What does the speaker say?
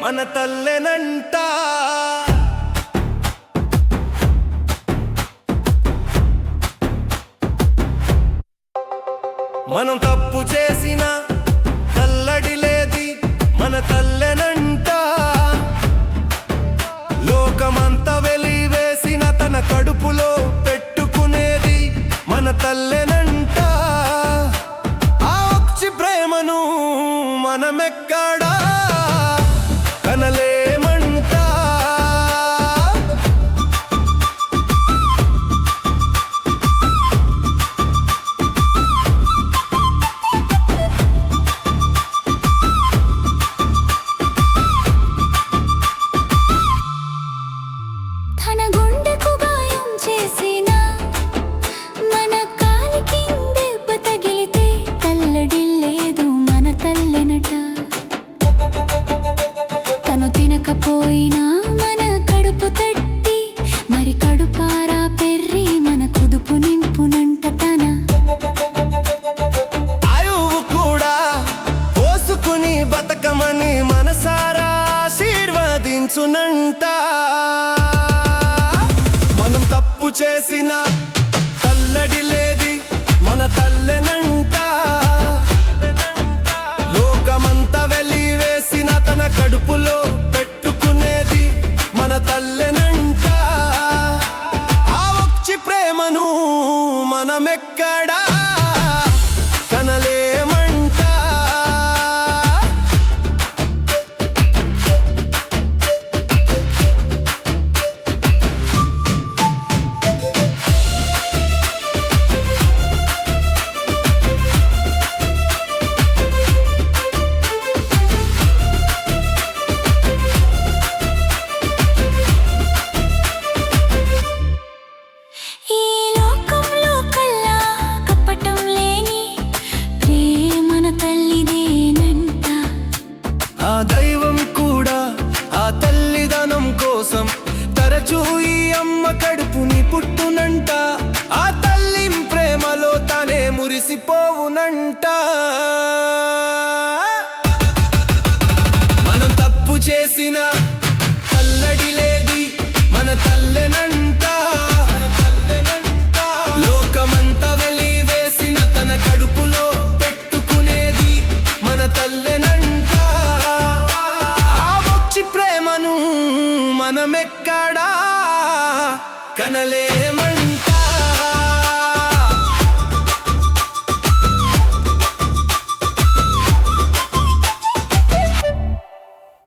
మన తల్లెనంట. మనం తప్పు చేసిన తల్లడి లేది మన తల్లెనంట. లోకమంతా వెలివేసిన తన కడుపులో పెట్టుకునేది మన తల్లెనంట. ఆ ఒచ్చి ప్రేమను మనమెక్కడా కనలేమంట. తన గుండెకు గాయం చేసిన మన కాలికి దెబ్బ తగిలితే తల్లడిల్లేదు మన తల్లెనట. తను తినకపోయినా మన కడుపు తట్టి మరి కడుపారా పెర్రి మన కుదుపు నింపునంట. తన ఆయువు కూడా పోసుకుని బతకమని మనసారా ఆశీర్వదించునంట. మనం తప్పు చేసిన తల్లడి లేది మన తల్లెనంట. లోకమంతా వెలివేసిన తన కడుపులో పెట్టుకునేది మన తల్లెనంట. ఆ ఒచ్చి ప్రేమను మనమెక్కడా కనలేమంట. ఈ లోకంలో కల్లా కపటం లేని ప్రేమన తల్లిదేనంట. ఆ దైవం కూడా ఆ తల్లిదనం కోసం తరచూ ఈ అమ్మ కడుపుని పుట్టునంట. ఆ తల్లి ప్రేమలో తనే మురిసిపోవునంట. మనం తప్పు చేసిన తల్లడి లేది మన తల్లెనంట. లోకమంతా వెలివేసిన తన కడుపులో పెట్టుకునేది మన తల్లెనంట. ఆ ఒచ్చి ప్రేమను మనమెక్కడా కనలేమంట.